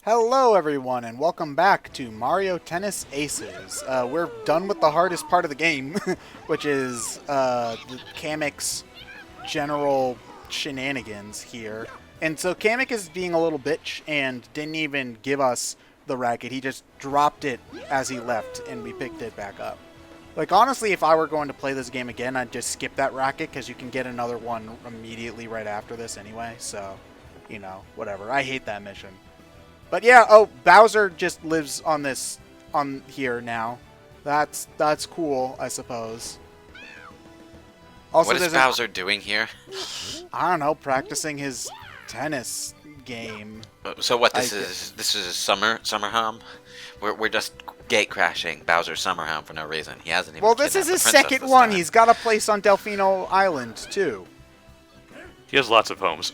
Hello everyone and welcome back to Mario Tennis Aces. We're done with the hardest part of the game, which is the Kamek's general shenanigans here. And so Kamek is being a little bitch and didn't even give us the racket. He just dropped it as he left and we picked it back up. Like honestly, if I were going to play this game again, I'd just skip that racket because you can get another one immediately right after this anyway. So, you know, whatever. I hate that mission. But yeah, oh, Bowser just lives on here now. That's cool, I suppose. Also, what is Bowser doing here? I don't know, practicing his tennis game. So what this is a summer home? We're just gate crashing Bowser's summer home for no reason. He hasn't even. Well, this is his second one. He's got a place on Delfino Island too. He has lots of homes.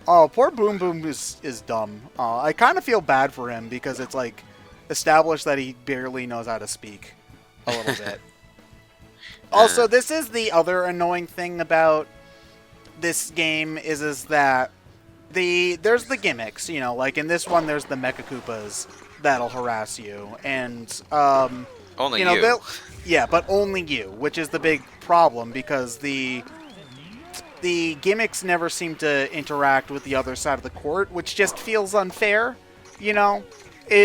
Oh, poor Boom Boom is dumb. I kind of feel bad for him because it's like established that he barely knows how to speak a little bit. Also, this is the other annoying thing about this game is that there's the gimmicks, you know, like in this one there's the Mecha Koopas that'll harass you, and only you know, you. Yeah, but only you, which is the big problem because the gimmicks never seem to interact with the other side of the court, which just feels unfair, you know?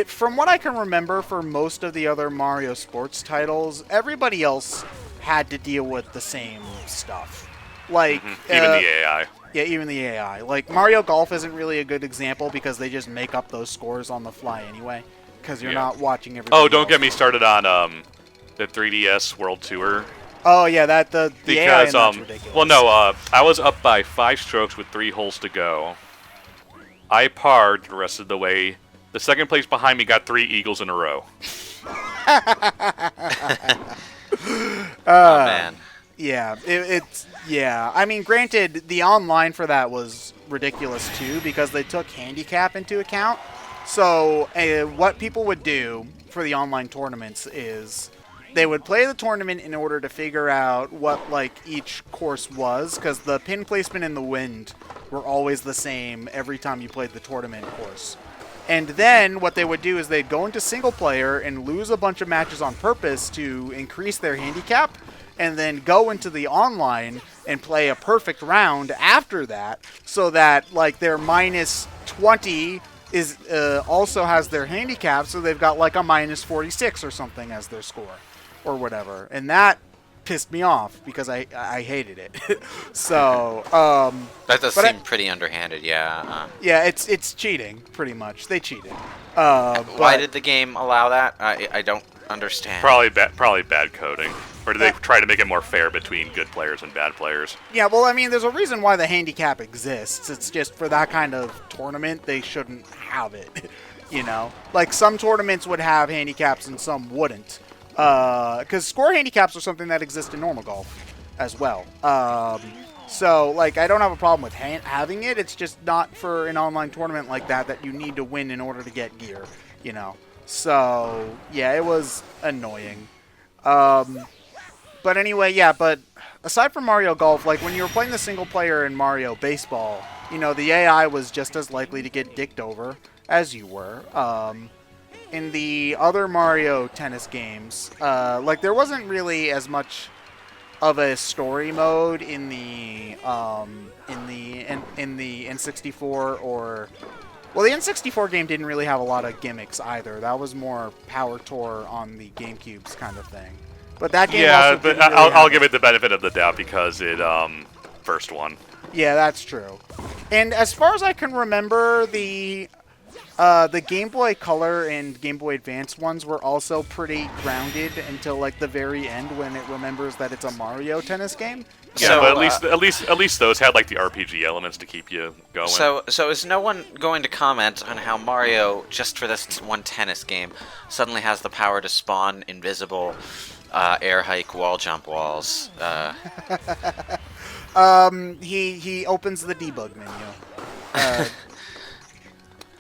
From what I can remember for most of the other Mario sports titles, everybody else had to deal with the same stuff. Like even the AI. Yeah, even the AI. Like Mario Golf isn't really a good example because they just make up those scores on the fly anyway, because you're not watching everybody Oh, don't else. get me started on the 3DS World Tour. Oh yeah, the AI in that's ridiculous. Well, no, I was up by 5 strokes with 3 holes to go. I parred the rest of the way. The second place behind me got 3 eagles in a row. Oh man. Yeah, yeah. I mean, granted, the online for that was ridiculous too because they took handicap into account. So what people would do for the online tournaments is they would play the tournament in order to figure out what like each course was, because the pin placement and the wind were always the same every time you played the tournament course. And then what they would do is they'd go into single player and lose a bunch of matches on purpose to increase their handicap, and then go into the online and play a perfect round after that, so that like their minus 20 is also has their handicap, so they've got like a minus 46 or something as their score. Or whatever, and that pissed me off because I hated it. So that does seem pretty underhanded, yeah. Yeah, it's cheating pretty much. They cheated. Why did the game allow that? I don't understand. Probably bad coding, or did they try to make it more fair between good players and bad players? Yeah, well, I mean, there's a reason why the handicap exists. It's just for that kind of tournament, they shouldn't have it. You know, like some tournaments would have handicaps and some wouldn't. Because score handicaps are something that exists in normal golf as well. So, like, I don't have a problem with having it. It's just not for an online tournament like that you need to win in order to get gear, you know. So, yeah, it was annoying. But anyway, yeah, but aside from Mario Golf, like, when you were playing the single player in Mario Baseball, you know, the AI was just as likely to get dicked over as you were. In the other Mario tennis games, like there wasn't really as much of a story mode in the N64 or, well, the N64 game didn't really have a lot of gimmicks either. That was more Power Tour on the GameCube's kind of thing. But that game also but really I'll give it the benefit of the doubt because it first one. Yeah, that's true. And as far as I can remember, the Game Boy Color and Game Boy Advance ones were also pretty grounded until like the very end when it remembers that it's a Mario tennis game. Yeah, so, but at least those had like the RPG elements to keep you going. So is no one going to comment on how Mario, just for this one tennis game, suddenly has the power to spawn invisible air hike wall jump walls? He opens the debug menu.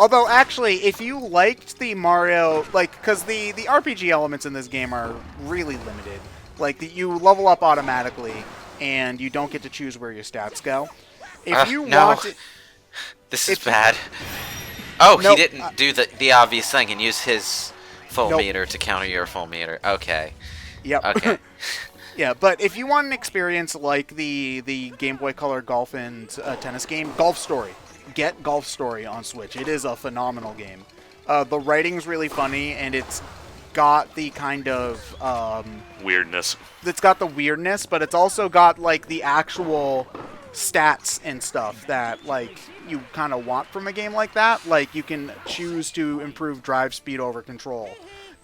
Although, actually, if you liked the Mario, like, because the RPG elements in this game are really limited. Like, you level up automatically, and you don't get to choose where your stats go. If you no. want to, This is bad. Oh, he Nope, didn't do the obvious thing and use his full Nope. meter to counter your full meter. Okay. Yep. Okay. Yeah, but if you want an experience like the Game Boy Color golf and tennis game, Golf Story. Get Golf Story on Switch. It is a phenomenal game. The writing's really funny, and it's got the kind of Weirdness. it's got the weirdness, but it's also got like the actual stats and stuff that like you kind of want from a game like that. Like you can choose to improve drive speed over control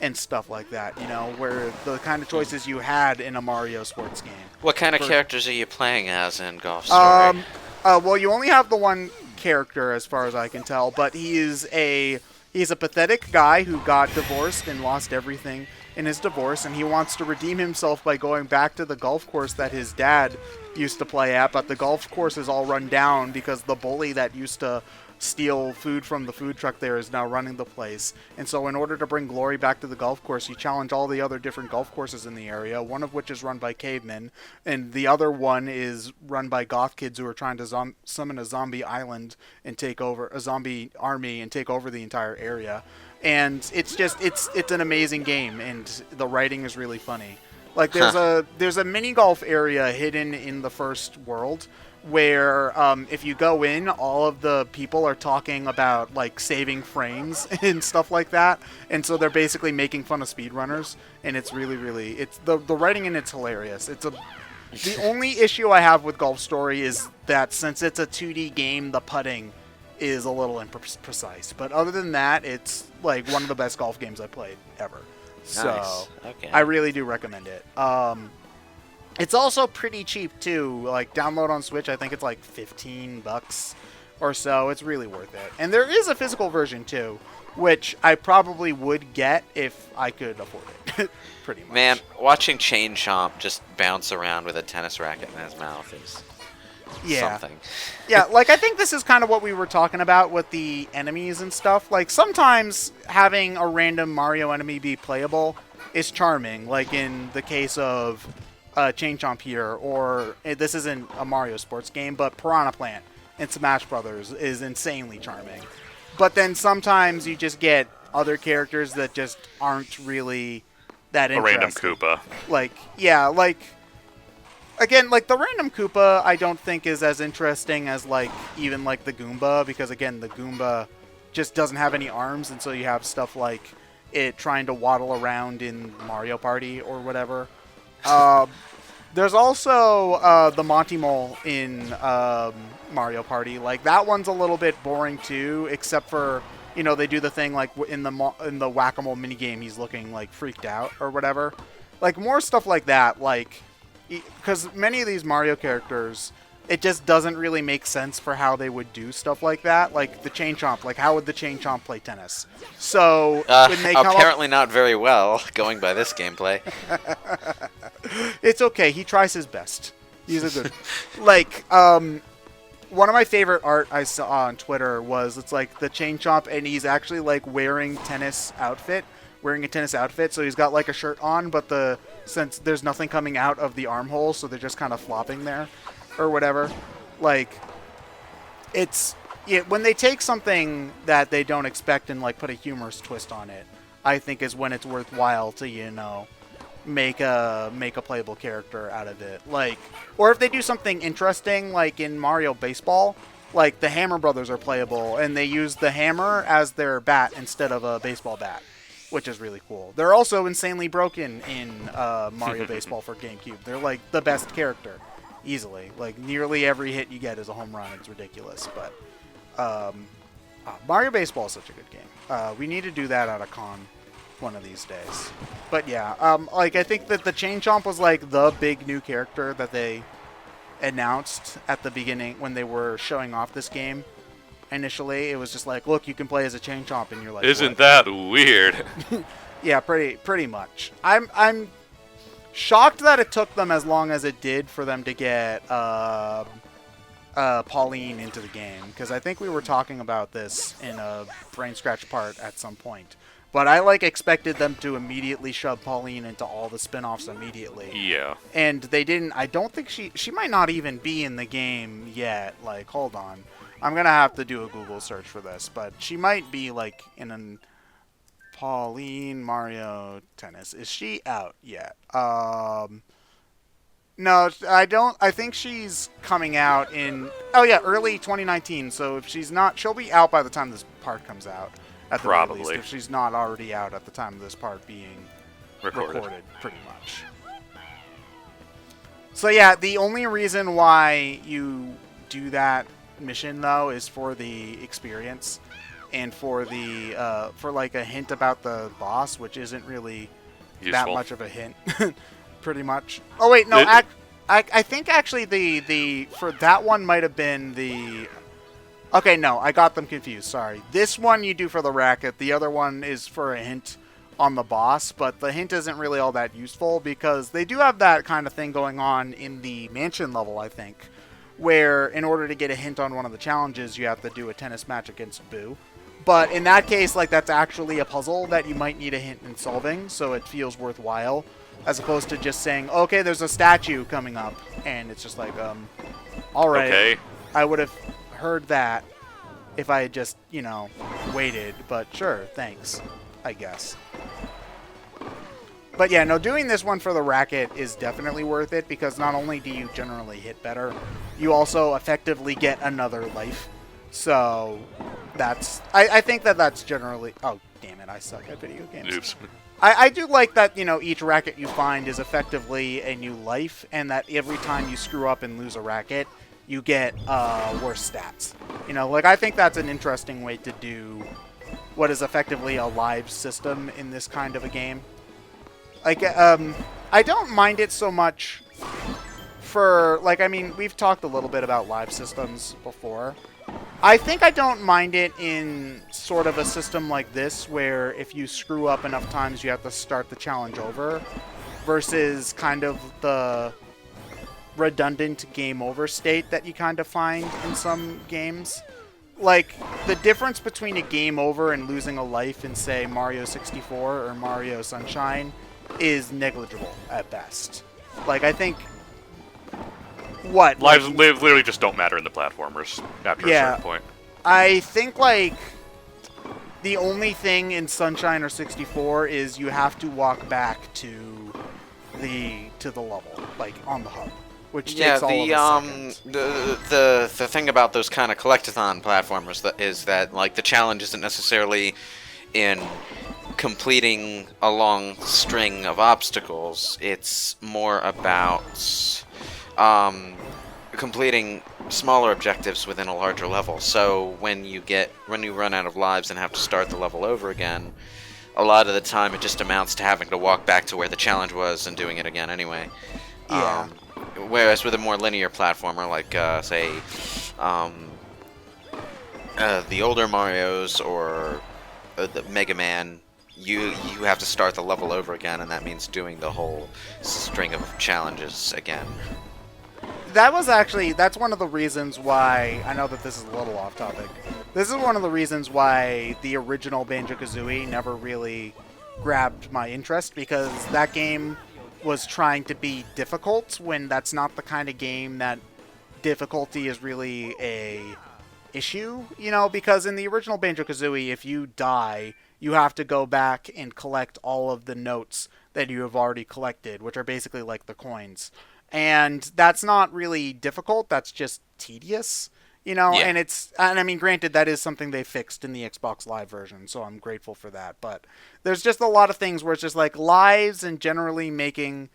and stuff like that, you know, where the kind of choices you had in a Mario sports game. What kind of characters are you playing as in Golf Story? Well, you only have the one character as far as I can tell, but he's a pathetic guy who got divorced and lost everything in his divorce, and he wants to redeem himself by going back to the golf course that his dad used to play at, but the golf course is all run down because the bully that used to steal food from the food truck there is now running the place. And so in order to bring glory back to the golf course, you challenge all the other different golf courses in the area, one of which is run by cavemen, and the other one is run by goth kids who are trying to summon a zombie island and take over a zombie army and take over the entire area. And it's just it's an amazing game, and the writing is really funny. Like there's a mini golf area hidden in the first world where if you go in, all of the people are talking about like saving frames and stuff like that, and so they're basically making fun of speedrunners, and it's really it's the writing in it's hilarious. The only issue I have with Golf Story is that since it's a 2D game, the putting is a little imprecise, but other than that, it's like one of the best golf games I've played ever. So Nice. Okay. I really do recommend it. It's also pretty cheap too. Like download on Switch, I think it's like $15 or so. It's really worth it. And there is a physical version too, which I probably would get if I could afford it. Pretty much. Man, watching Chain Chomp just bounce around with a tennis racket in his mouth is something. Yeah, like I think this is kind of what we were talking about with the enemies and stuff. Like sometimes having a random Mario enemy be playable is charming, like in the case of Chain Chomp here, or this isn't a Mario sports game, but Piranha Plant in Smash Brothers is insanely charming. But then sometimes you just get other characters that just aren't really that A interesting. random Koopa. Like, yeah, like again, like the random Koopa I don't think is as interesting as like even like the Goomba, because again the Goomba just doesn't have any arms, and so you have stuff like it trying to waddle around in Mario Party or whatever. There's also the Monty Mole in Mario Party. Like that one's a little bit boring too, except for they do the thing like in the whack-a-mole minigame he's looking like freaked out or whatever. Like more stuff like that, like because many of these Mario characters, it just doesn't really make sense for how they would do stuff like that. Like the Chain Chomp, like how would the Chain Chomp play tennis? So when they come apparently not very well, going by this gameplay. It's okay. He tries his best. He's a good like one of my favorite art I saw on Twitter was it's like the Chain Chomp, and he's actually like wearing a tennis outfit. So he's got like a shirt on, but since there's nothing coming out of the armhole, so they're just kind of flopping there or whatever. Like when they take something that they don't expect and like put a humorous twist on it, I think is when it's worthwhile to make a playable character out of it. Like, or if they do something interesting, like in Mario Baseball, like the Hammer Brothers are playable, and they use the hammer as their bat instead of a baseball bat, which is really cool. They're also insanely broken in Mario Baseball for GameCube. They're like the best character, easily. Like nearly every hit you get is a home run. It's ridiculous, but Mario Baseball is such a good game. We need to do that at a con one of these days. But yeah, like I think that the Chain Chomp was like the big new character that they announced at the beginning when they were showing off this game. Initially, it was just like, look, you can play as a Chain Chomp, and you're like, Isn't that weird? Yeah, pretty much. I'm shocked that it took them as long as it did for them to get Pauline into the game, because I think we were talking about this in a BrainScratch part at some point. But I like expected them to immediately shove Pauline into all the spin-offs immediately. Yeah. And they didn't. I don't think she might not even be in the game yet. Like, hold on. I'm going to have to do a Google search for this, but she might be like in an Pauline Mario Tennis. Is she out yet? No, I don't. I think she's coming out in, oh yeah, early 2019. So if she's not, she'll be out by the time this part comes out. At the very least, Probably. if she's not already out at the time of this part being recorded, pretty much. So yeah, the only reason why you do that mission though is for the experience and for the for like a hint about the boss, which isn't really that Useful. much of a hint. Pretty much. Oh wait, no, I think actually the for that one might have been the. Okay, no, I got them confused. Sorry. This one you do for the racket. The other one is for a hint on the boss, but the hint isn't really all that useful because they do have that kind of thing going on in the mansion level, I think, where in order to get a hint on one of the challenges, you have to do a tennis match against Boo. But in that case, like, that's actually a puzzle that you might need a hint in solving, so it feels worthwhile, as opposed to just saying, okay, there's a statue coming up, and it's just like, all right. Okay. I would have heard that if I had just, waited, but sure, thanks, I guess. But yeah, no, doing this one for the racket is definitely worth it because not only do you generally hit better, you also effectively get another life. So that's, I think that's generally, oh, damn it, I suck at video games. Oops. I do like that, each racket you find is effectively a new life, and that every time you screw up and lose a racket, you get worse stats. I think that's an interesting way to do what is effectively a live system in this kind of a game. I don't mind it so much for, we've talked a little bit about live systems before. I think I don't mind it in sort of a system like this, where if you screw up enough times, you have to start the challenge over, versus kind of the redundant game over state that you kind of find in some games. Like, the difference between a game over and losing a life in, say, Mario 64 or Mario Sunshine is negligible at best. I think... What? Lives literally just don't matter in the platformers after a certain point. I think, the only thing in Sunshine or 64 is you have to walk back to the level, on the hub. Which takes all of a second. The thing about those kind of collectathon platformers is that the challenge isn't necessarily in completing a long string of obstacles. It's more about completing smaller objectives within a larger level. So when you run out of lives and have to start the level over again, a lot of the time it just amounts to having to walk back to where the challenge was and doing it again anyway. Yeah. Whereas with a more linear platformer, say, the older Marios or the Mega Man, you have to start the level over again, and that means doing the whole string of challenges again. That's one of the reasons why, I know that this is a little off topic, this is one of the reasons why the original Banjo-Kazooie never really grabbed my interest, because that game was trying to be difficult when that's not the kind of game that difficulty is really a issue, because in the original Banjo-Kazooie, if you die, you have to go back and collect all of the notes that you have already collected, which are basically like the coins. And that's not really difficult, that's just tedious, Yeah. and I mean, granted, that is something they fixed in the Xbox Live version, so I'm grateful for that, but there's just a lot of things where it's just lives and generally making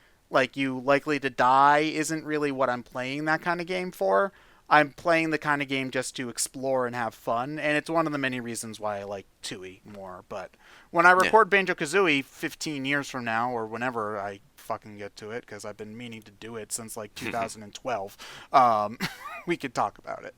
you likely to die isn't really what I'm playing that kind of game for. I'm playing the kind of game just to explore and have fun, and it's one of the many reasons why I like Tooie more. But when I record Banjo-Kazooie 15 years from now, or whenever I fucking get to it, because I've been meaning to do it since 2012, we could talk about it.